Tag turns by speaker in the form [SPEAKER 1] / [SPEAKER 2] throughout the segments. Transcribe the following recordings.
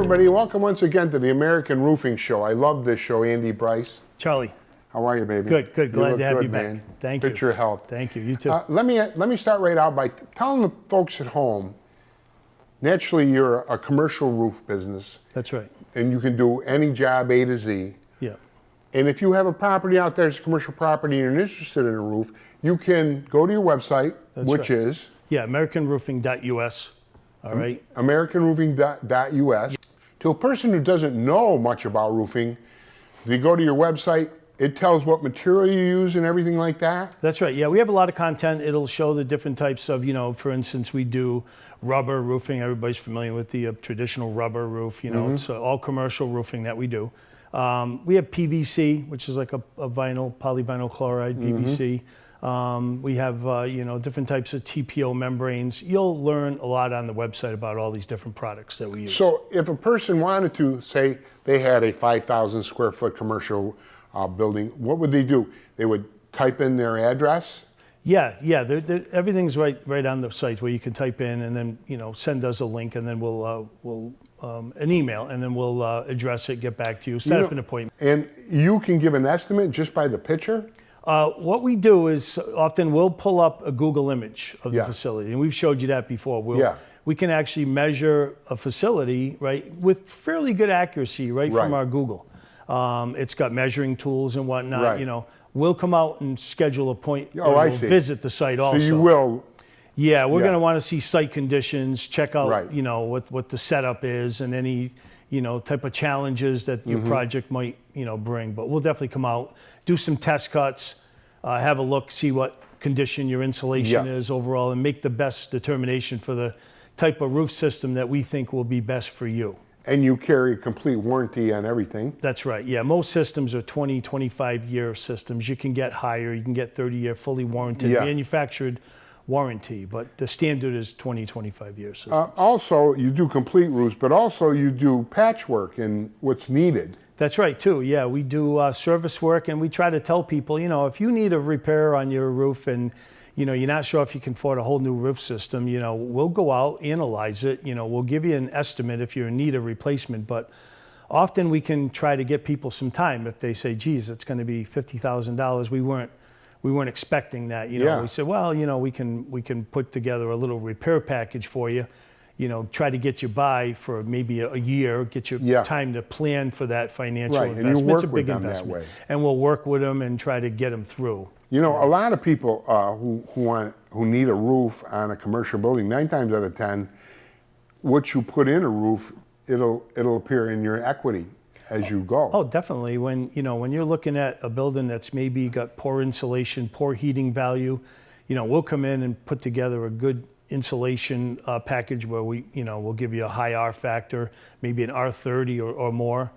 [SPEAKER 1] everybody. Welcome once again to the American Roofing Show. I love this show, Andy Bryce.
[SPEAKER 2] Charlie.
[SPEAKER 1] How are you, baby?
[SPEAKER 2] Good, good. Glad to have you
[SPEAKER 1] man.
[SPEAKER 2] back. Thank you.
[SPEAKER 1] Picture health.
[SPEAKER 2] Thank you. You too.
[SPEAKER 1] Let me start right out by telling the folks at home, naturally you're a commercial roof business.
[SPEAKER 2] That's right.
[SPEAKER 1] And you can do any job A to Z.
[SPEAKER 2] Yeah.
[SPEAKER 1] And if you have a property out there, it's a commercial property, and you're interested in a roof, you can go to your website, which is?
[SPEAKER 2] Yeah, AmericanRoofing.us. All right.
[SPEAKER 1] AmericanRoofing.us. To a person who doesn't know much about roofing, they go to your website, it tells what material you use and everything like that?
[SPEAKER 2] That's right. Yeah, we have a lot of content. It'll show the different types of, for instance, we do rubber roofing. Everybody's familiar with the traditional rubber roof. It's all commercial roofing that we do. We have PVC, which is like a vinyl, polyvinyl chloride, PVC. We have, different types of TPO membranes. You'll learn a lot on the website about all these different products that we use.
[SPEAKER 1] So if a person wanted to, say they had a 5,000 square foot commercial building, what would they do? They would type in their address?
[SPEAKER 2] Yeah. Everything's right on the site where you can type in and then, send us a link, and then we'll an email, and then we'll address it, get back to you, set up an appointment.
[SPEAKER 1] And you can give an estimate just by the picture?
[SPEAKER 2] What we do is often we'll pull up a Google image of the facility, and we've showed you that before. We can actually measure a facility, right, with fairly good accuracy, right. From our Google. It's got measuring tools and whatnot. We'll come out and schedule a point. We'll visit the site also.
[SPEAKER 1] So you will.
[SPEAKER 2] Yeah, we're going to want to see site conditions, check out, what the setup is, and any, type of challenges that your project might, bring. But we'll definitely come out, do some test cuts, have a look, see what condition your insulation is overall, and make the best determination for the type of roof system that we think will be best for you.
[SPEAKER 1] And you carry a complete warranty on everything.
[SPEAKER 2] That's right. Yeah, most systems are 20, 25-year systems. You can get higher. You can get 30-year fully warranted, manufactured warranty, but the standard is 20, 25 years.
[SPEAKER 1] Also, you do complete roofs, but also you do patchwork and what's needed.
[SPEAKER 2] That's right, too. Yeah, we do service work, and we try to tell people, if you need a repair on your roof and, you're not sure if you can afford a whole new roof system, we'll go out, analyze it, we'll give you an estimate if you're in need of replacement, but often we can try to get people some time. If they say, geez, it's going to be $50,000, we weren't expecting that. We said, well, we can put together a little repair package for you. Try to get you by for maybe a year, get you time to plan for that financial investment.
[SPEAKER 1] And you work
[SPEAKER 2] it's a big
[SPEAKER 1] with them
[SPEAKER 2] investment.
[SPEAKER 1] That way.
[SPEAKER 2] And we'll work with them and try to get them through.
[SPEAKER 1] A lot of people who need a roof on a commercial building, 9 times out of 10, what you put in a roof, it'll appear in your equity as you go.
[SPEAKER 2] Oh, definitely. When you're looking at a building that's maybe got poor insulation, poor heating value, we'll come in and put together a good insulation package where we'll give you a high R factor, maybe an R30 or more,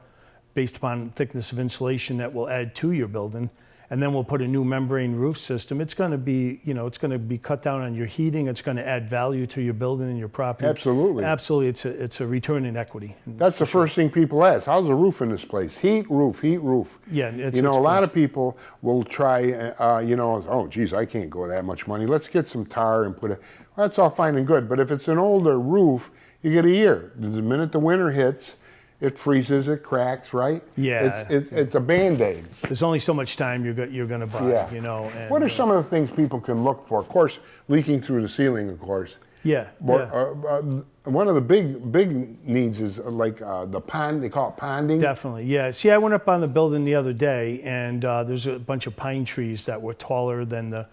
[SPEAKER 2] based upon thickness of insulation that we'll add to your building. And then we'll put a new membrane roof system. It's going to be, it's going to be cut down on your heating. It's going to add value to your building and your property.
[SPEAKER 1] Absolutely.
[SPEAKER 2] Absolutely. It's a return in equity.
[SPEAKER 1] That's the first thing people ask. How's the roof in this place? Heat, roof, heat, roof.
[SPEAKER 2] Yeah. It's
[SPEAKER 1] a lot of people will try, oh, geez, I can't go that much money. Let's get some tar and put it. Well, that's all fine and good. But if it's an older roof, you get a year. The minute the winter hits, it freezes, it cracks, right?
[SPEAKER 2] Yeah.
[SPEAKER 1] It's a Band-Aid.
[SPEAKER 2] There's only so much time you're going to buy, And,
[SPEAKER 1] what are some of the things people can look for? Of course, leaking through the ceiling, of course. One of the big needs is like the pond, they call it ponding.
[SPEAKER 2] Definitely, yeah. See, I went up on the building the other day, and there's a bunch of pine trees that were taller than the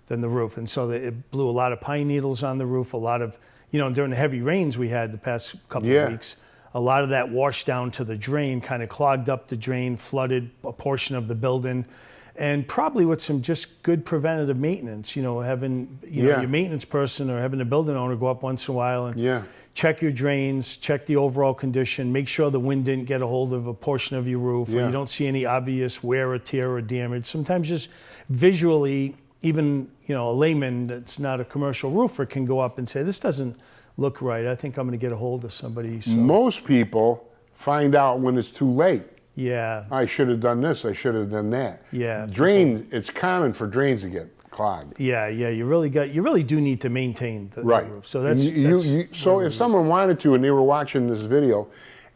[SPEAKER 2] roof. And so it blew a lot of pine needles on the roof, a lot of, during the heavy rains we had the past couple of weeks. A lot of that washed down to the drain, kind of clogged up the drain, flooded a portion of the building, and probably with some just good preventative maintenance, having your maintenance person or having the building owner go up once in a while and check your drains, check the overall condition, make sure the wind didn't get a hold of a portion of your roof, or you don't see any obvious wear or tear or damage. Sometimes just visually, even a layman that's not a commercial roofer can go up and say, this doesn't look right. I think I'm going to get a hold of somebody. So.
[SPEAKER 1] Most people find out when it's too late.
[SPEAKER 2] Yeah.
[SPEAKER 1] I should have done this. I should have done that.
[SPEAKER 2] Yeah.
[SPEAKER 1] It's common for drains to get clogged.
[SPEAKER 2] Yeah. You really do need to maintain the roof. So
[SPEAKER 1] So if someone wanted to and they were watching this video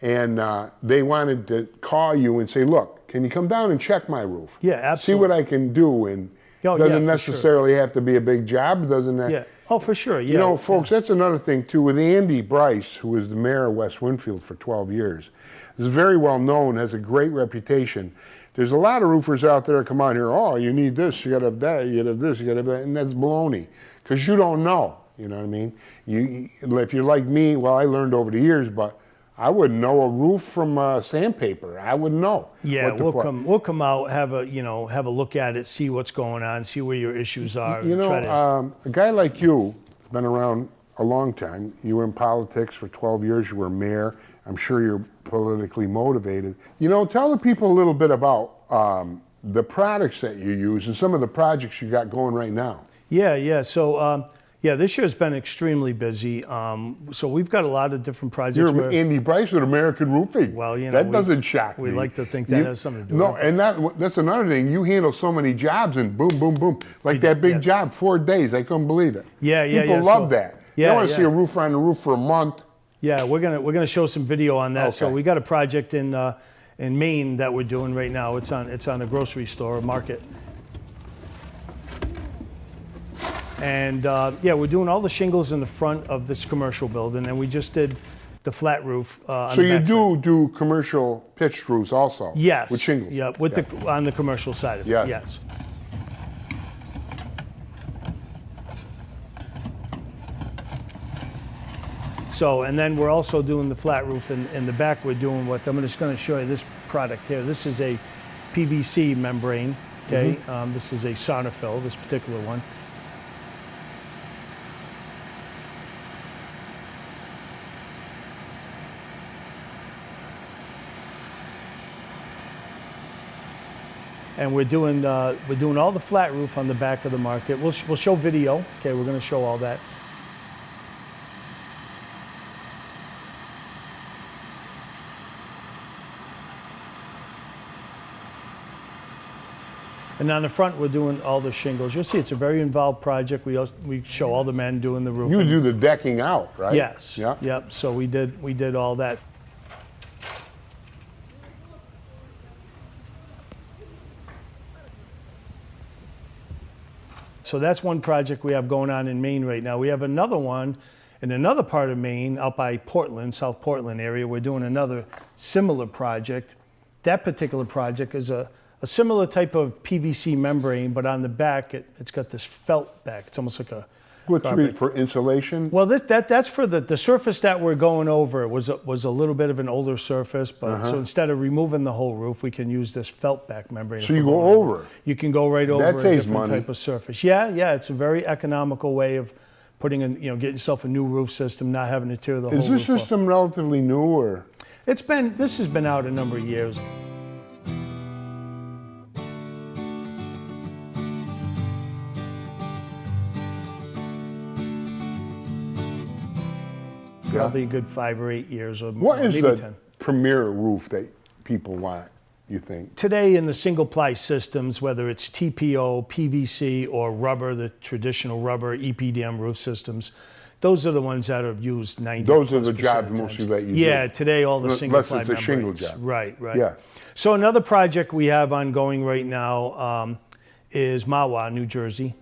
[SPEAKER 1] and they wanted to call you and say, look, can you come down and check my roof?
[SPEAKER 2] Yeah, absolutely.
[SPEAKER 1] See what I can do, and
[SPEAKER 2] Oh, yeah,
[SPEAKER 1] doesn't
[SPEAKER 2] for sure.
[SPEAKER 1] necessarily have to be a big job, doesn't that?
[SPEAKER 2] Yeah. Oh, for sure. Yeah.
[SPEAKER 1] You know, folks, that's another thing too. With Andy Bryce, who was the mayor of West Winfield for 12 years, is very well known, has a great reputation. There's a lot of roofers out there that come out here, oh, you need this, you gotta have that, you gotta have this, you gotta have that, and that's baloney, because you don't know, you know what I mean? If you're like me, well, I learned over the years, but I wouldn't know a roof from sandpaper. I wouldn't know.
[SPEAKER 2] Yeah,
[SPEAKER 1] what to
[SPEAKER 2] we'll
[SPEAKER 1] put.
[SPEAKER 2] we'll come out, have a look at it, see what's going on, see where your issues are.
[SPEAKER 1] You
[SPEAKER 2] and
[SPEAKER 1] know,
[SPEAKER 2] try to,
[SPEAKER 1] a guy like you, been around a long time. You were in politics for 12 years. You were mayor. I'm sure you're politically motivated. You know, tell the people a little bit about the products that you use and some of the projects you got going right now.
[SPEAKER 2] yeah. So, this year's been extremely busy. So we've got a lot of different projects.
[SPEAKER 1] You're Andy Bryce with American Roofing.
[SPEAKER 2] Well, you know,
[SPEAKER 1] that doesn't shock me.
[SPEAKER 2] we like to think that has something to do
[SPEAKER 1] No,
[SPEAKER 2] with it.
[SPEAKER 1] and that's another thing. You handle so many jobs and boom, boom, boom. Like that big job, 4 days. I couldn't believe it.
[SPEAKER 2] Yeah.
[SPEAKER 1] People love that. They
[SPEAKER 2] Yeah,
[SPEAKER 1] want to see
[SPEAKER 2] yeah.
[SPEAKER 1] a roofer on the roof for a month.
[SPEAKER 2] Yeah, we're gonna show some video on that. So
[SPEAKER 1] Okay.
[SPEAKER 2] we got a project in Maine that we're doing right now. It's on a grocery store, a market. And we're doing all the shingles in the front of this commercial building, and we just did the flat roof. On
[SPEAKER 1] So
[SPEAKER 2] the
[SPEAKER 1] you
[SPEAKER 2] backside.
[SPEAKER 1] do commercial pitched roofs also?
[SPEAKER 2] Yes.
[SPEAKER 1] With shingles?
[SPEAKER 2] Yeah, on the commercial side of it.
[SPEAKER 1] Yes.
[SPEAKER 2] Yes. So, and then we're also doing the flat roof in the back. We're doing I'm just going to show you this product here. This is a PVC membrane. Okay, this is a Sonofill, this particular one. And we're doing all the flat roof on the back of the market. We'll show video. Okay, we're going to show all that. And on the front, we're doing all the shingles. You'll see it's a very involved project. We show all the men doing the roof.
[SPEAKER 1] You do the decking out, right?
[SPEAKER 2] Yes.
[SPEAKER 1] Yeah.
[SPEAKER 2] Yep. So we did all that. So that's one project we have going on in Maine right now. We have another one in another part of Maine, out by Portland, South Portland area. We're doing another similar project. That particular project is a similar type of PVC membrane, but on the back, it's got this felt back. It's almost like a
[SPEAKER 1] What's
[SPEAKER 2] carpet.
[SPEAKER 1] for insulation?
[SPEAKER 2] Well, that's for the surface that we're going over was a little bit of an older surface, but so instead of removing the whole roof, we can use this felt back membrane.
[SPEAKER 1] So you go over.
[SPEAKER 2] You can go right over
[SPEAKER 1] That
[SPEAKER 2] a
[SPEAKER 1] saves
[SPEAKER 2] different
[SPEAKER 1] money.
[SPEAKER 2] type of surface. Yeah, it's a very economical way of putting in, getting yourself a new roof system, not having to tear the
[SPEAKER 1] Is
[SPEAKER 2] whole
[SPEAKER 1] this
[SPEAKER 2] roof off.
[SPEAKER 1] system relatively new or?
[SPEAKER 2] This has been out a number of years. Probably a good 5 or 8 years, or
[SPEAKER 1] What is
[SPEAKER 2] maybe
[SPEAKER 1] the
[SPEAKER 2] 10.
[SPEAKER 1] premier roof that people want, you think?
[SPEAKER 2] Today in the single ply systems, whether it's TPO, PVC, or rubber, the traditional rubber EPDM roof systems, those are the ones that are used 90%.
[SPEAKER 1] Those are the jobs
[SPEAKER 2] of
[SPEAKER 1] mostly
[SPEAKER 2] times.
[SPEAKER 1] that you do.
[SPEAKER 2] Yeah, today all the
[SPEAKER 1] Unless
[SPEAKER 2] single
[SPEAKER 1] it's
[SPEAKER 2] ply
[SPEAKER 1] a shingle
[SPEAKER 2] membranes.
[SPEAKER 1] job.
[SPEAKER 2] Right.
[SPEAKER 1] Yeah.
[SPEAKER 2] So another project we have ongoing right now is Mahwah, New Jersey.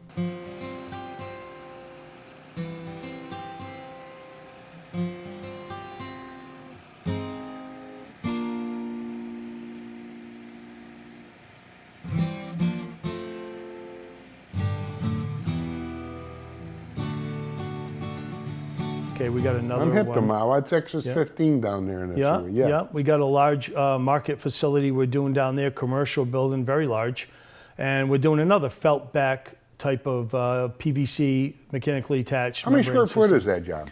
[SPEAKER 2] Okay, we got another
[SPEAKER 1] I'm hip
[SPEAKER 2] one.
[SPEAKER 1] to Mahwah. It's Texas 15 down there in that area.
[SPEAKER 2] Yeah. We got a large market facility we're doing down there, commercial building, very large. And we're doing another felt back type of PVC mechanically attached.
[SPEAKER 1] How many square foot is that job?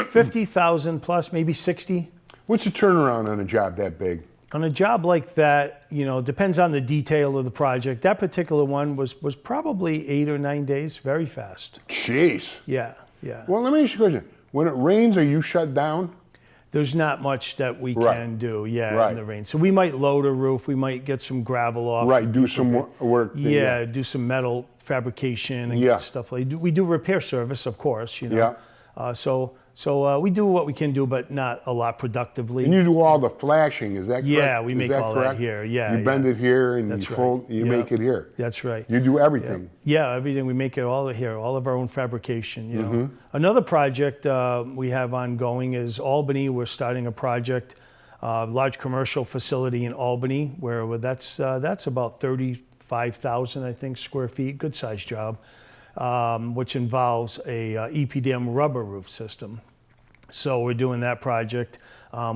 [SPEAKER 2] 50,000 plus, maybe 60.
[SPEAKER 1] What's the turnaround on a job that big?
[SPEAKER 2] On a job like that, depends on the detail of the project. That particular one was probably 8 or 9 days, very fast.
[SPEAKER 1] Jeez.
[SPEAKER 2] Yeah.
[SPEAKER 1] Well, let me ask you a question. When it rains, are you shut down?
[SPEAKER 2] There's not much that we
[SPEAKER 1] Right.
[SPEAKER 2] can do, in
[SPEAKER 1] Right.
[SPEAKER 2] the rain. So we might load a roof, we might get some gravel off.
[SPEAKER 1] Right, do some work.
[SPEAKER 2] Yeah, do some metal fabrication and
[SPEAKER 1] Yeah.
[SPEAKER 2] stuff like. We do repair service, of course.
[SPEAKER 1] Yeah.
[SPEAKER 2] So So we do what we can do, but not a lot productively.
[SPEAKER 1] And you do all the flashing, is that correct?
[SPEAKER 2] Yeah, we
[SPEAKER 1] Is
[SPEAKER 2] make all
[SPEAKER 1] correct?
[SPEAKER 2] that here. Yeah,
[SPEAKER 1] You bend it here and
[SPEAKER 2] That's
[SPEAKER 1] you
[SPEAKER 2] right.
[SPEAKER 1] fold, you
[SPEAKER 2] Yeah.
[SPEAKER 1] make it here.
[SPEAKER 2] That's right.
[SPEAKER 1] You do everything.
[SPEAKER 2] Yeah, everything. We make it all here, all of our own fabrication. You
[SPEAKER 1] Mm-hmm.
[SPEAKER 2] know. Another project we have ongoing is Albany. We're starting a project, large commercial facility in Albany, where that's about 35,000, I think, square feet. Good sized job, which involves a EPDM rubber roof system. So we're doing that project.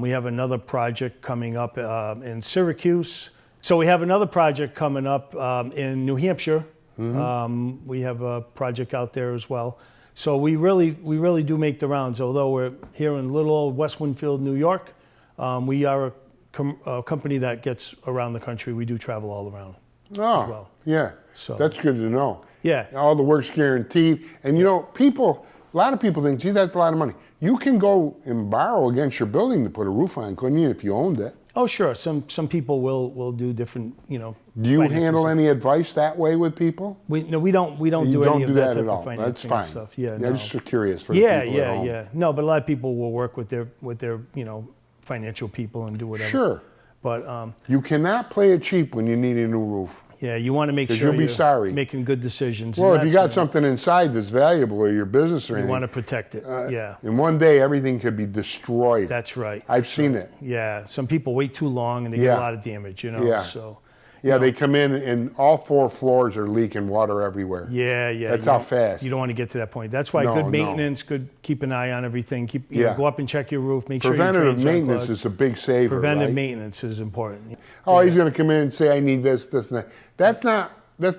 [SPEAKER 2] We have another project coming up in Syracuse. So we have another project coming up in New Hampshire. We have a project out there as well. So we really do make the rounds. Although we're here in little old West Winfield, New York, we are a company that gets around the country. We do travel all around.
[SPEAKER 1] Oh,
[SPEAKER 2] well.
[SPEAKER 1] yeah.
[SPEAKER 2] So-
[SPEAKER 1] That's good to know.
[SPEAKER 2] Yeah.
[SPEAKER 1] All the work's guaranteed. And you know, a lot of people think, gee, that's a lot of money. You can go and borrow against your building to put a roof on, couldn't you, if you owned it?
[SPEAKER 2] Oh, sure. Some people will do different, you know.
[SPEAKER 1] Do you
[SPEAKER 2] financing
[SPEAKER 1] handle
[SPEAKER 2] stuff.
[SPEAKER 1] any advice that way with people?
[SPEAKER 2] We don't
[SPEAKER 1] You
[SPEAKER 2] do
[SPEAKER 1] don't
[SPEAKER 2] any
[SPEAKER 1] do
[SPEAKER 2] of that
[SPEAKER 1] that
[SPEAKER 2] type
[SPEAKER 1] at all.
[SPEAKER 2] of financing
[SPEAKER 1] That's fine.
[SPEAKER 2] and stuff. Yeah,
[SPEAKER 1] I'm
[SPEAKER 2] no.
[SPEAKER 1] just curious for the
[SPEAKER 2] Yeah,
[SPEAKER 1] people at home.
[SPEAKER 2] yeah. No, but a lot of people will work with their you know, financial people and do whatever.
[SPEAKER 1] Sure.
[SPEAKER 2] But
[SPEAKER 1] You cannot play it cheap when you need a new roof.
[SPEAKER 2] yeah, you want to make
[SPEAKER 1] 'Cause
[SPEAKER 2] sure
[SPEAKER 1] you'll be
[SPEAKER 2] you're
[SPEAKER 1] sorry.
[SPEAKER 2] making good decisions.
[SPEAKER 1] Well,
[SPEAKER 2] and
[SPEAKER 1] if you
[SPEAKER 2] that's,
[SPEAKER 1] got something inside that's valuable or your business or
[SPEAKER 2] you
[SPEAKER 1] anything,
[SPEAKER 2] want to protect it. Yeah,
[SPEAKER 1] in one day everything could be destroyed.
[SPEAKER 2] that's right.
[SPEAKER 1] I've seen it.
[SPEAKER 2] Yeah, some people wait too long and they get
[SPEAKER 1] Yeah.
[SPEAKER 2] a lot of damage. You know.
[SPEAKER 1] Yeah.
[SPEAKER 2] So.
[SPEAKER 1] Yeah, they come in and all 4 floors are leaking water everywhere.
[SPEAKER 2] Yeah.
[SPEAKER 1] That's
[SPEAKER 2] you
[SPEAKER 1] how
[SPEAKER 2] don't-
[SPEAKER 1] fast.
[SPEAKER 2] You don't want to get to that point. That's why
[SPEAKER 1] No,
[SPEAKER 2] good
[SPEAKER 1] no.
[SPEAKER 2] maintenance, keep an eye on everything. You know,
[SPEAKER 1] Yeah.
[SPEAKER 2] go up and check your roof. Make sure your
[SPEAKER 1] Preventative
[SPEAKER 2] drains aren't
[SPEAKER 1] maintenance
[SPEAKER 2] clogged.
[SPEAKER 1] is a big saver,
[SPEAKER 2] Preventive
[SPEAKER 1] right?
[SPEAKER 2] maintenance is important.
[SPEAKER 1] Oh, he's going to come in and say, I need this, this, and that. That's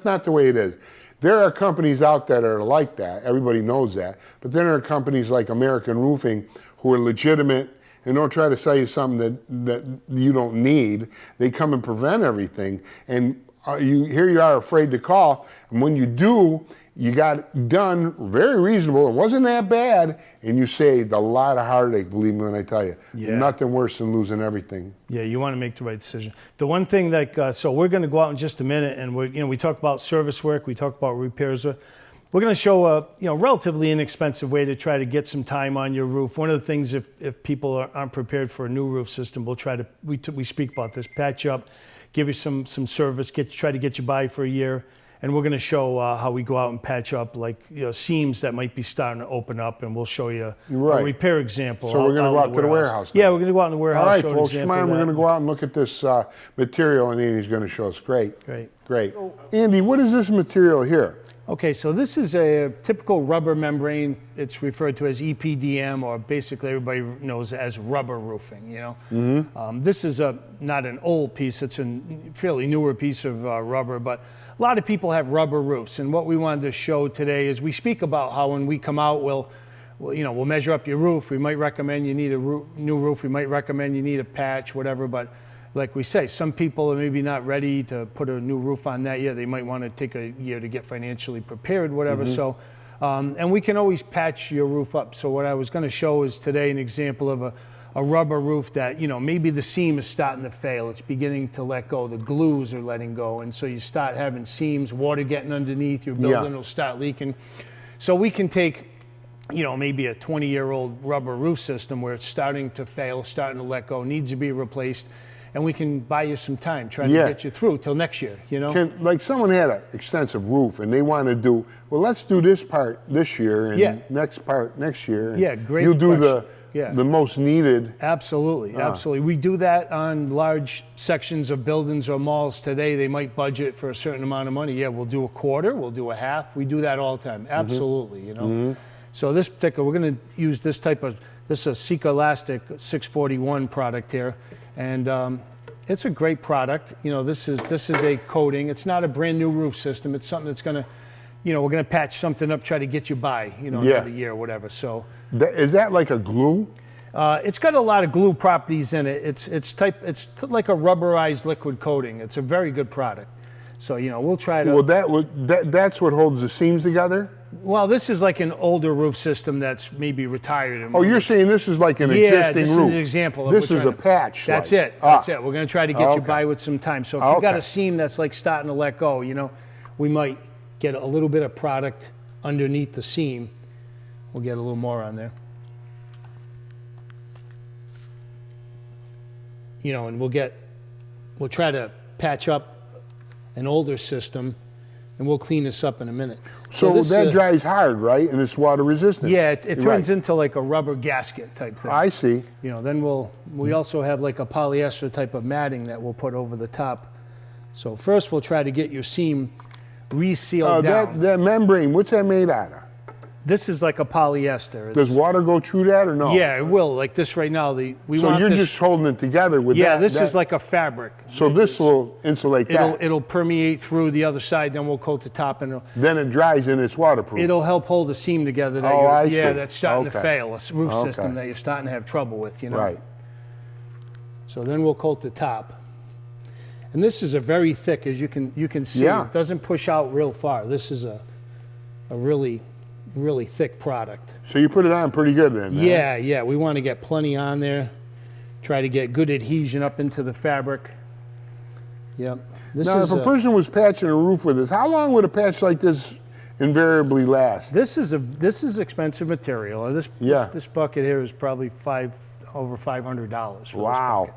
[SPEAKER 1] not the way it is. There are companies out there that are like that. Everybody knows that. But then there are companies like American Roofing who are legitimate and don't try to sell you something that you don't need. They come and prevent everything. And here you are afraid to call. And when you do, you got it done very reasonable. It wasn't that bad. And you saved a lot of heartache, believe me when I tell you.
[SPEAKER 2] Yeah.
[SPEAKER 1] Nothing worse than losing everything.
[SPEAKER 2] Yeah, you want to make the right decision. The one thing that, so we're going to go out in just a minute, and we talk about service work, we talk about repairs. We're going to show a relatively inexpensive way to try to get some time on your roof. One of the things, if people aren't prepared for a new roof system, we'll try to we speak about this, patch up, give you some service, try to get you by for a year. And we're going to show how we go out and patch up seams that might be starting to open up, and we'll show you
[SPEAKER 1] Right.
[SPEAKER 2] a repair example.
[SPEAKER 1] So we're going to go out to the warehouse now.
[SPEAKER 2] Yeah, we're going to go out in the warehouse.
[SPEAKER 1] All right,
[SPEAKER 2] show an
[SPEAKER 1] folks, come
[SPEAKER 2] example
[SPEAKER 1] on.
[SPEAKER 2] of
[SPEAKER 1] We're
[SPEAKER 2] that.
[SPEAKER 1] going to go out and look at this material, and Andy's going to show us. Great.
[SPEAKER 2] Great.
[SPEAKER 1] Andy, what is this material here?
[SPEAKER 2] Okay, so this is a typical rubber membrane. It's referred to as EPDM, or basically everybody knows it as rubber roofing. This is not an old piece. It's a fairly newer piece of rubber, but a lot of people have rubber roofs. And what we wanted to show today is we speak about how when we come out, we'll measure up your roof. We might recommend you need a new roof. We might recommend you need a patch, whatever. But like we say, some people are maybe not ready to put a new roof on that year. They might want to take a year to get financially prepared, whatever. So, and we can always patch your roof up. So what I was going to show is today an example of a rubber roof that, maybe the seam is starting to fail. It's beginning to let go. The glues are letting go. And so you start having seams, water getting underneath your building will start leaking. So we can take, maybe a 20-year-old rubber roof system where it's starting to fail, starting to let go, needs to be replaced. And we can buy you some time, try to get you through till next year,
[SPEAKER 1] Like someone had an extensive roof and they want to do, well, let's do this part this year and next part next year. And
[SPEAKER 2] great
[SPEAKER 1] you'll do
[SPEAKER 2] question.
[SPEAKER 1] the most needed.
[SPEAKER 2] Absolutely. We do that on large sections of buildings or malls today. They might budget for a certain amount of money. Yeah, we'll do a quarter, we'll do a half. We do that all the time. Absolutely, So this particular, we're going to use this is a Sika Elastic 641 product here. And it's a great product. This is a coating. It's not a brand new roof system. It's something that's going to, we're going to patch something up, try to get you by, another year or whatever. So
[SPEAKER 1] Is that like a glue?
[SPEAKER 2] it's got a lot of glue properties in it. It's like a rubberized liquid coating. It's a very good product. So we'll try to.
[SPEAKER 1] Well, that's what holds the seams together?
[SPEAKER 2] Well, this is like an older roof system that's maybe retired.
[SPEAKER 1] Oh, you're saying this is like an existing roof?
[SPEAKER 2] this is an example.
[SPEAKER 1] This is a patch.
[SPEAKER 2] That's
[SPEAKER 1] like.
[SPEAKER 2] it. That's it. We're going to try to get you by with some time. So if you got
[SPEAKER 1] Okay.
[SPEAKER 2] a seam that's like starting to let go, we might get a little bit of product underneath the seam. We'll get a little more on there. you know, and we'll try to patch up an older system, and we'll clean this up in a minute.
[SPEAKER 1] So
[SPEAKER 2] this,
[SPEAKER 1] that dries hard, right? And it's water resistant.
[SPEAKER 2] Yeah, it turns
[SPEAKER 1] Right.
[SPEAKER 2] into like a rubber gasket type thing.
[SPEAKER 1] I see.
[SPEAKER 2] You know, then we also have like a polyester type of matting that we'll put over the top. So first we'll try to get your seam resealed down.
[SPEAKER 1] That membrane, what's that made out of?
[SPEAKER 2] This is like a polyester.
[SPEAKER 1] Does water go through that or no?
[SPEAKER 2] Yeah, it will. Like this right now, we
[SPEAKER 1] So
[SPEAKER 2] want
[SPEAKER 1] you're
[SPEAKER 2] this.
[SPEAKER 1] just holding it together with that?
[SPEAKER 2] Yeah, this is like a fabric.
[SPEAKER 1] So this will insulate that.
[SPEAKER 2] It'll permeate through the other side, then we'll coat the top, and
[SPEAKER 1] Then it dries and it's waterproof.
[SPEAKER 2] it'll help hold the seam together. That
[SPEAKER 1] Oh, I see.
[SPEAKER 2] that's starting to
[SPEAKER 1] Okay.
[SPEAKER 2] fail. A roof
[SPEAKER 1] Okay.
[SPEAKER 2] system that you're starting to have trouble with, you know.
[SPEAKER 1] Right.
[SPEAKER 2] So then we'll coat the top. And this is a very thick, as you can see.
[SPEAKER 1] Yeah.
[SPEAKER 2] It doesn't push out real far. This is a really thick product.
[SPEAKER 1] So you put it on pretty good then? huh?
[SPEAKER 2] Yeah. We want to get plenty on there. Try to get good adhesion up into the fabric. Yep. This
[SPEAKER 1] Now,
[SPEAKER 2] is
[SPEAKER 1] if a person was patching a roof with this, how long would a patch like this invariably last?
[SPEAKER 2] This is expensive material. This bucket here is probably over $500 for this
[SPEAKER 1] Wow.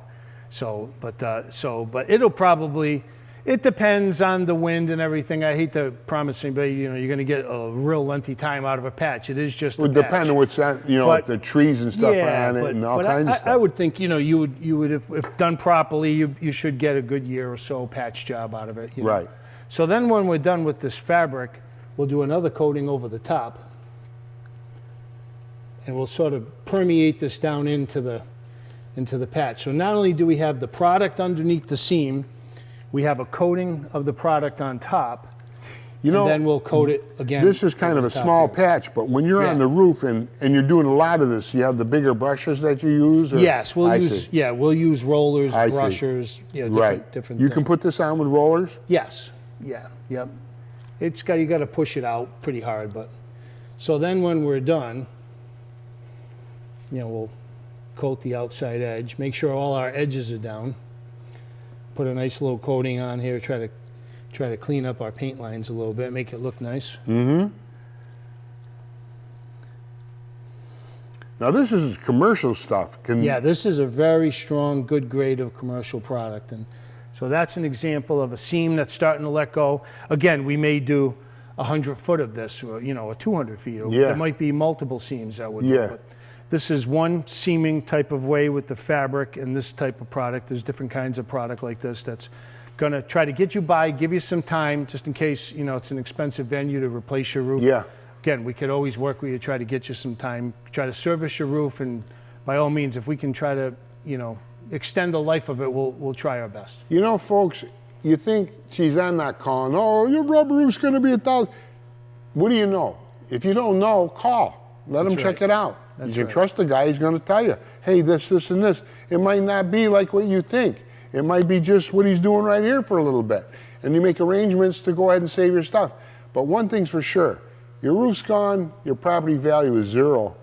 [SPEAKER 2] bucket. But it'll probably, it depends on the wind and everything. I hate to promise anybody, you know, you're going to get a real lengthy time out of a patch. It is just
[SPEAKER 1] It would
[SPEAKER 2] a patch.
[SPEAKER 1] depend on what's on, you know,
[SPEAKER 2] But-
[SPEAKER 1] the trees and stuff
[SPEAKER 2] Yeah,
[SPEAKER 1] on it and all
[SPEAKER 2] but
[SPEAKER 1] kinds of stuff.
[SPEAKER 2] I would think, you know, you would if done properly, you should get a good year or so patch job out of it. You know?
[SPEAKER 1] Right.
[SPEAKER 2] So then when we're done with this fabric, we'll do another coating over the top, and we'll sort of permeate this down into the patch. So not only do we have the product underneath the seam, we have a coating of the product on top,
[SPEAKER 1] You know,
[SPEAKER 2] and then we'll coat it again.
[SPEAKER 1] this is kind of
[SPEAKER 2] over
[SPEAKER 1] a
[SPEAKER 2] the top
[SPEAKER 1] small
[SPEAKER 2] here.
[SPEAKER 1] patch, but when you're on
[SPEAKER 2] Yeah.
[SPEAKER 1] the roof and you're doing a lot of this, you have the bigger brushes that you use? Or?
[SPEAKER 2] Yes,
[SPEAKER 1] I see.
[SPEAKER 2] we'll use rollers,
[SPEAKER 1] I see.
[SPEAKER 2] brushers, different
[SPEAKER 1] Right.
[SPEAKER 2] different
[SPEAKER 1] You
[SPEAKER 2] things.
[SPEAKER 1] can put this on with rollers?
[SPEAKER 2] Yes. Yeah. Yep. You got to push it out pretty hard, but so then when we're done, you know, we'll coat the outside edge, make sure all our edges are down. Put a nice little coating on here, try to clean up our paint lines a little bit, make it look nice.
[SPEAKER 1] Now this is commercial stuff.
[SPEAKER 2] Yeah, this is a very strong, good grade of commercial product. And so that's an example of a seam that's starting to let go. Again, we may do 100 foot of this, or, you know, or 200 feet. Or
[SPEAKER 1] Yeah.
[SPEAKER 2] There might be multiple seams that would do
[SPEAKER 1] Yeah.
[SPEAKER 2] it. This is one seaming type of way with the fabric and this type of product. There's different kinds of product like this that's going to try to get you by, give you some time, just in case, you know, it's an expensive venue to replace your roof.
[SPEAKER 1] Yeah.
[SPEAKER 2] Again, we could always work with you, try to get you some time, try to service your roof, and by all means, if we can try to, you know, extend the life of it, we'll try our best.
[SPEAKER 1] You know, folks, you think, geez, I'm not calling. Oh, your rubber roof's going to be $1,000. What do you know? If you don't know, call. Let them check it out.
[SPEAKER 2] That's
[SPEAKER 1] You can
[SPEAKER 2] right.
[SPEAKER 1] trust the guy. He's going to tell you, hey, this, and this. It might not be like what you think. It might be just what he's doing right here for a little bit. And you make arrangements to go ahead and save your stuff. But one thing's for sure. Your roof's gone, your property value is zero,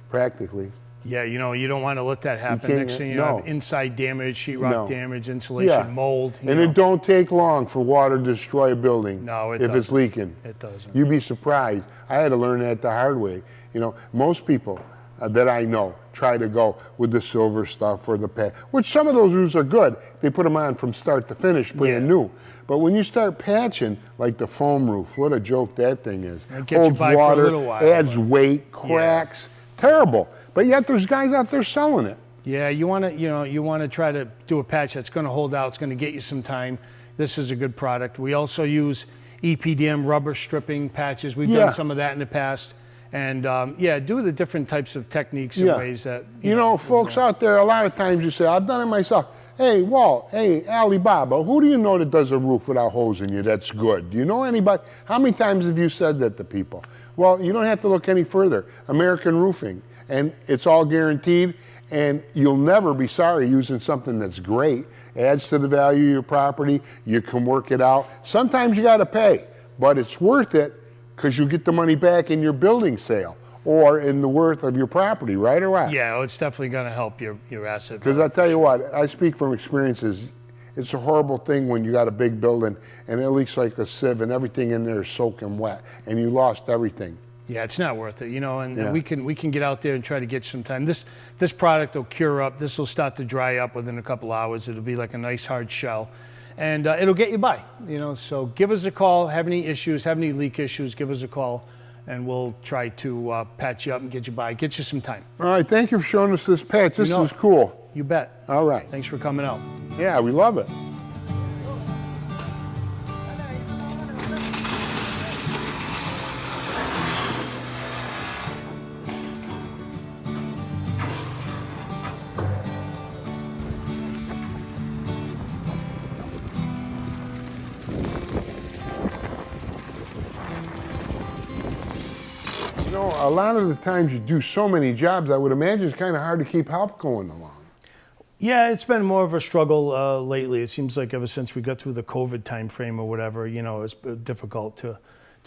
[SPEAKER 1] practically.
[SPEAKER 2] Yeah, you know, you don't want to let that happen.
[SPEAKER 1] can't-
[SPEAKER 2] Next thing you
[SPEAKER 1] no.
[SPEAKER 2] have inside damage, sheetrock
[SPEAKER 1] No.
[SPEAKER 2] damage, insulation, mold. you
[SPEAKER 1] And
[SPEAKER 2] know.
[SPEAKER 1] it don't take long for water to destroy a building
[SPEAKER 2] No, it
[SPEAKER 1] if it's
[SPEAKER 2] doesn't.
[SPEAKER 1] leaking.
[SPEAKER 2] It doesn't.
[SPEAKER 1] You'd be surprised. I had to learn that the hard way. You know, most people that I know try to go with the silver stuff or the patch, which some of those roofs are good. They put them on from start to finish, brand new. But when you start patching, like the foam roof, what a joke that thing is.
[SPEAKER 2] It gets you by for a little while,
[SPEAKER 1] adds weight, cracks, terrible. But yet there's guys out there selling it.
[SPEAKER 2] Yeah, you want to try to do a patch that's going to hold out. It's going to get you some time. This is a good product. We also use EPDM rubber stripping patches. We've
[SPEAKER 1] Yeah.
[SPEAKER 2] done some of that in the past. And do the different types of techniques and ways that
[SPEAKER 1] You know, folks out there, a lot of times you say, I've done it myself. Hey, Walt, hey, Alibaba, who do you know that does a roof without hosing you that's good? Do you know anybody? How many times have you said that to people? Well, you don't have to look any further. American Roofing, and it's all guaranteed, and you'll never be sorry using something that's great. Adds to the value of your property. You can work it out. Sometimes you got to pay, but it's worth it because you get the money back in your building sale or in the worth of your property, right or what?
[SPEAKER 2] Yeah, it's definitely going to help your asset.
[SPEAKER 1] Because
[SPEAKER 2] value
[SPEAKER 1] I tell
[SPEAKER 2] for
[SPEAKER 1] you
[SPEAKER 2] sure.
[SPEAKER 1] what, I speak from experiences. It's a horrible thing when you got a big building and it leaks like a sieve and everything in there is soaking wet and you lost everything.
[SPEAKER 2] Yeah, it's not worth it, you know, and
[SPEAKER 1] Yeah.
[SPEAKER 2] we can get out there and try to get some time. This product will cure up. This will start to dry up within a couple hours. It'll be like a nice hard shell, and it'll get you by, you know. So give us a call. Have any issues? Have any leak issues? Give us a call, and we'll try to patch you up and get you by. Get you some time.
[SPEAKER 1] All right, thank you for showing us this patch. This
[SPEAKER 2] know
[SPEAKER 1] is cool.
[SPEAKER 2] You bet.
[SPEAKER 1] All right.
[SPEAKER 2] Thanks for coming out.
[SPEAKER 1] Yeah, we love it. You know, a lot of the times you do so many jobs, I would imagine it's kind of hard to keep help going along.
[SPEAKER 2] Yeah, it's been more of a struggle lately. It seems like ever since we got through the COVID time frame or whatever, you know, it's been difficult to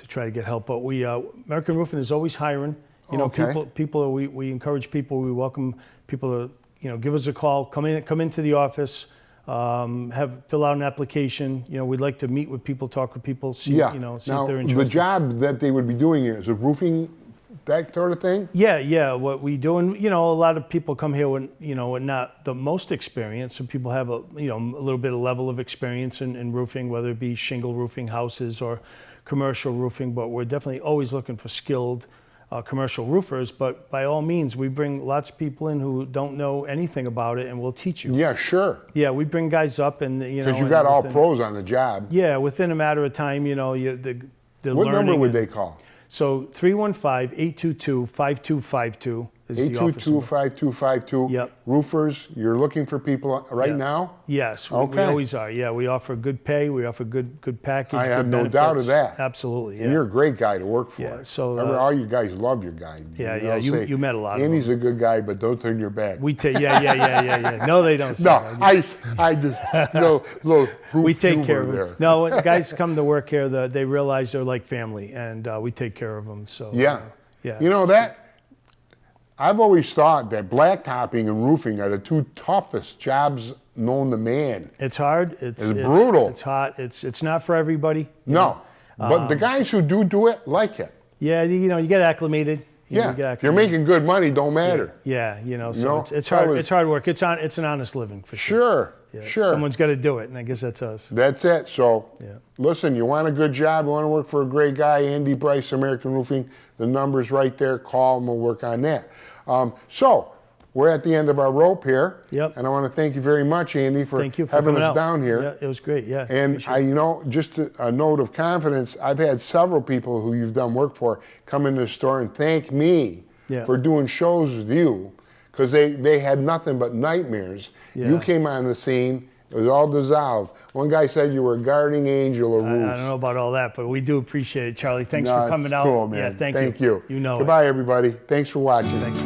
[SPEAKER 2] try to get help. But we, American Roofing is always hiring. You know,
[SPEAKER 1] Okay.
[SPEAKER 2] people. We encourage people. We welcome people to, you know, give us a call. Come into the office. Fill out an application. You know, we'd like to meet with people, talk with people, see,
[SPEAKER 1] Yeah.
[SPEAKER 2] you know, see
[SPEAKER 1] Now,
[SPEAKER 2] if they're
[SPEAKER 1] the
[SPEAKER 2] interested.
[SPEAKER 1] job that they would be doing here is it roofing, that sort of thing?
[SPEAKER 2] Yeah. What we do, and you know, a lot of people come here with, you know, with not the most experience. Some people have a little bit of level of experience in roofing, whether it be shingle roofing houses or commercial roofing. But we're definitely always looking for skilled commercial roofers. But by all means, we bring lots of people in who don't know anything about it, and we'll teach you.
[SPEAKER 1] Yeah, sure.
[SPEAKER 2] Yeah, we bring guys up, and you know,
[SPEAKER 1] Because you
[SPEAKER 2] and
[SPEAKER 1] got all
[SPEAKER 2] within-
[SPEAKER 1] pros on the job.
[SPEAKER 2] Yeah, within a matter of time, you know, the
[SPEAKER 1] What number
[SPEAKER 2] learning
[SPEAKER 1] would
[SPEAKER 2] and-
[SPEAKER 1] they call?
[SPEAKER 2] So 315-822-5252 is the office number.
[SPEAKER 1] 822-5252.
[SPEAKER 2] Yep.
[SPEAKER 1] Roofers, you're looking for people right
[SPEAKER 2] Yeah.
[SPEAKER 1] now?
[SPEAKER 2] Yes, we
[SPEAKER 1] Okay.
[SPEAKER 2] always are. Yeah, we offer good pay. We offer good package.
[SPEAKER 1] I
[SPEAKER 2] good
[SPEAKER 1] have no doubt of
[SPEAKER 2] benefits.
[SPEAKER 1] that.
[SPEAKER 2] Absolutely.
[SPEAKER 1] And
[SPEAKER 2] Yeah.
[SPEAKER 1] you're a great guy to work for.
[SPEAKER 2] Yeah, so,
[SPEAKER 1] Remember, all you guys love your guy.
[SPEAKER 2] Yeah,
[SPEAKER 1] They'll
[SPEAKER 2] yeah,
[SPEAKER 1] say,
[SPEAKER 2] you met a lot of
[SPEAKER 1] Andy's a good guy, but don't turn your back.
[SPEAKER 2] We take. Yeah. No, they don't. say
[SPEAKER 1] no,
[SPEAKER 2] that.
[SPEAKER 1] I just, little
[SPEAKER 2] We
[SPEAKER 1] roof
[SPEAKER 2] take care
[SPEAKER 1] humor
[SPEAKER 2] of them.
[SPEAKER 1] there.
[SPEAKER 2] No, when guys come to work here, they realize they're like family, and we take care of them. So
[SPEAKER 1] Yeah.
[SPEAKER 2] yeah.
[SPEAKER 1] You know, I've always thought that blacktopping and roofing are the two toughest jobs known to man.
[SPEAKER 2] It's hard. It's
[SPEAKER 1] brutal.
[SPEAKER 2] It's hot. It's not for everybody.
[SPEAKER 1] No, but the guys who do it like it.
[SPEAKER 2] Yeah, you know, you get acclimated. You
[SPEAKER 1] Yeah,
[SPEAKER 2] get
[SPEAKER 1] if you're making good money, don't matter.
[SPEAKER 2] Yeah, you know, so
[SPEAKER 1] know,
[SPEAKER 2] it's hard.
[SPEAKER 1] fellas-
[SPEAKER 2] It's hard work. It's an honest living for sure.
[SPEAKER 1] Sure,
[SPEAKER 2] Yeah,
[SPEAKER 1] sure.
[SPEAKER 2] Someone's got to do it, and I guess that's us.
[SPEAKER 1] That's it. So,
[SPEAKER 2] Yeah.
[SPEAKER 1] listen, you want a good job, you want to work for a great guy, Andy Bryce, American Roofing, the number's right there. Call and we'll work on that. So, we're at the end of our rope here.
[SPEAKER 2] Yep.
[SPEAKER 1] And I want to thank you very much, Andy, for,
[SPEAKER 2] Thank you for
[SPEAKER 1] having
[SPEAKER 2] coming
[SPEAKER 1] us
[SPEAKER 2] out.
[SPEAKER 1] down here.
[SPEAKER 2] Yeah, it was great. Yeah.
[SPEAKER 1] And just a note of confidence, I've had several people who you've done work for come into the store and thank me
[SPEAKER 2] Yeah.
[SPEAKER 1] for doing shows with you because they had nothing but nightmares. You
[SPEAKER 2] Yeah.
[SPEAKER 1] came on the scene, it was all dissolved. One guy said you were a guardian angel of
[SPEAKER 2] I
[SPEAKER 1] roofs.
[SPEAKER 2] don't know about all that, but we do appreciate it, Charlie. Thanks
[SPEAKER 1] No,
[SPEAKER 2] for coming
[SPEAKER 1] it's
[SPEAKER 2] out.
[SPEAKER 1] cool, man.
[SPEAKER 2] Yeah, thank
[SPEAKER 1] you.
[SPEAKER 2] You know
[SPEAKER 1] Goodbye, everybody. Thanks for watching.
[SPEAKER 2] it. Thanks.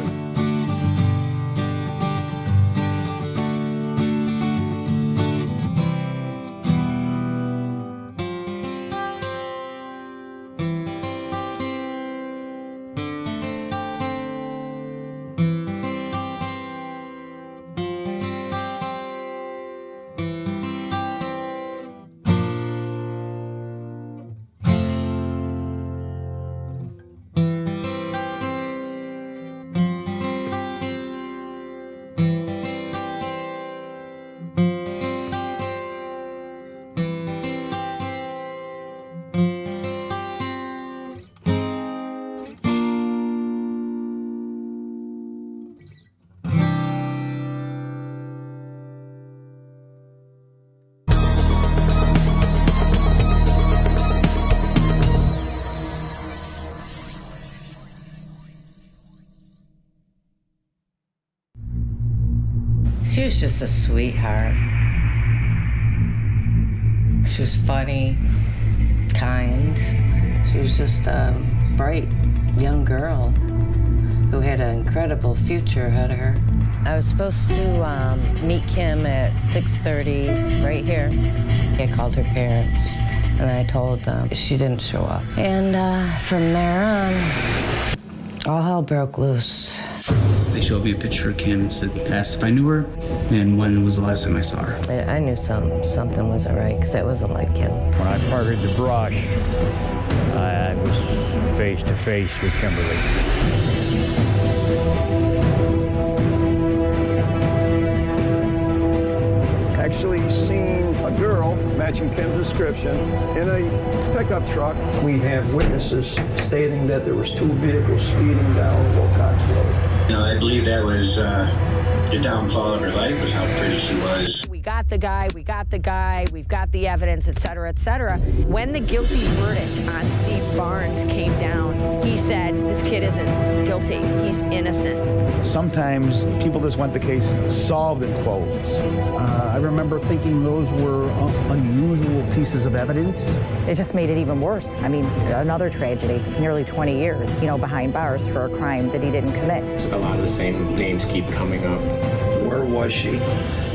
[SPEAKER 3] She was just a sweetheart. She was funny, kind. She was just a bright young girl who had an incredible future ahead of her. I was supposed to meet Kim at 6:30 right here. I called her parents and I told them she didn't show up. And from there on, all hell broke loose.
[SPEAKER 4] They showed me a picture of Kim and asked if I knew her and when was the last time I saw her.
[SPEAKER 3] I knew something wasn't right because it wasn't like Kim.
[SPEAKER 5] When I parted the brush, I was face to face with Kimberly.
[SPEAKER 6] Actually seen a girl matching Kim's description in a pickup truck. We have witnesses stating that there was 2 vehicles speeding down Wilcox Road.
[SPEAKER 7] You know, I believe that was the downfall of her life, was how pretty she was.
[SPEAKER 8] We got the guy, we've got the evidence, et cetera, et cetera. When the guilty verdict on Steve Barnes came down, he said, this kid isn't guilty, he's innocent.
[SPEAKER 9] Sometimes people just want the case solved in quotes.
[SPEAKER 10] I remember thinking those were unusual pieces of evidence.
[SPEAKER 11] It just made it even worse. I mean, another tragedy, nearly 20 years, behind bars for a crime that he didn't commit.
[SPEAKER 12] A lot of the same names keep coming up.
[SPEAKER 6] Where was she?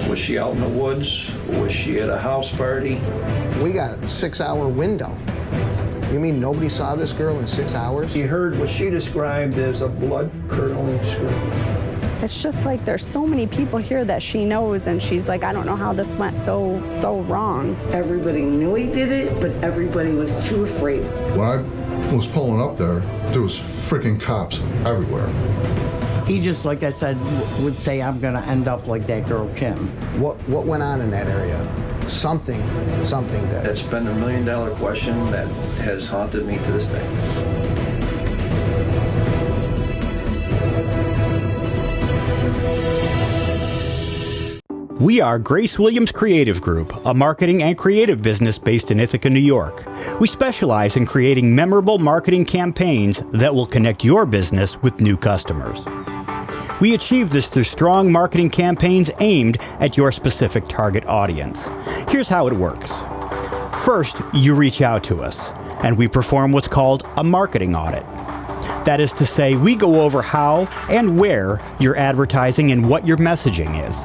[SPEAKER 6] Was she out in the woods? Was she at a house party?
[SPEAKER 13] We got a 6-hour window. You mean nobody saw this girl in 6 hours?
[SPEAKER 6] He heard what she described as a blood-curdling scream.
[SPEAKER 14] It's just like there's so many people here that she knows, and she's like, I don't know how this went so wrong.
[SPEAKER 15] Everybody knew he did it, but everybody was too afraid.
[SPEAKER 16] When I was pulling up there was freaking cops everywhere.
[SPEAKER 17] He just, like I said, would say, I'm gonna end up like that girl Kim.
[SPEAKER 13] What went on in that area? Something that...
[SPEAKER 6] That's been the $1 million question that has haunted me to this day.
[SPEAKER 5] We are Grace Williams Creative Group, a marketing and creative business based in Ithaca, New York. We specialize in creating memorable marketing campaigns that will connect your business with new customers. We achieve this through strong marketing campaigns aimed at your specific target audience. Here's how it works. First, you reach out to us, and we perform what's called a marketing audit. That is to say, we go over how and where you're advertising and what your messaging is.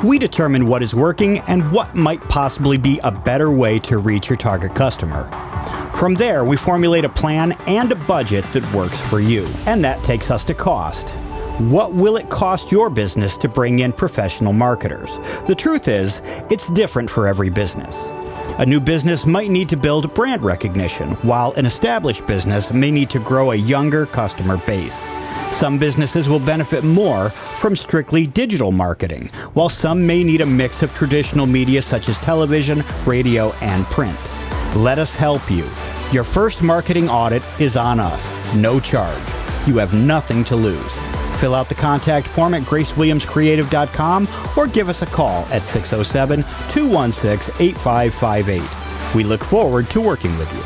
[SPEAKER 5] We determine what is working and what might possibly be a better way to reach your target customer. From there, we formulate a plan and a budget that works for you. And that takes us to cost. What will it cost your business to bring in professional marketers? The truth is, it's different for every business. A new business might need to build brand recognition, while an established business may need to grow a younger customer base. Some businesses will benefit more from strictly digital marketing, while some may need a mix of traditional media such as television, radio, and print. Let us help you. Your first marketing audit is on us. No charge. You have nothing to lose. Fill out the contact form at gracewilliamscreative.com or give us a call at 607-216-8558. We look forward to working with you.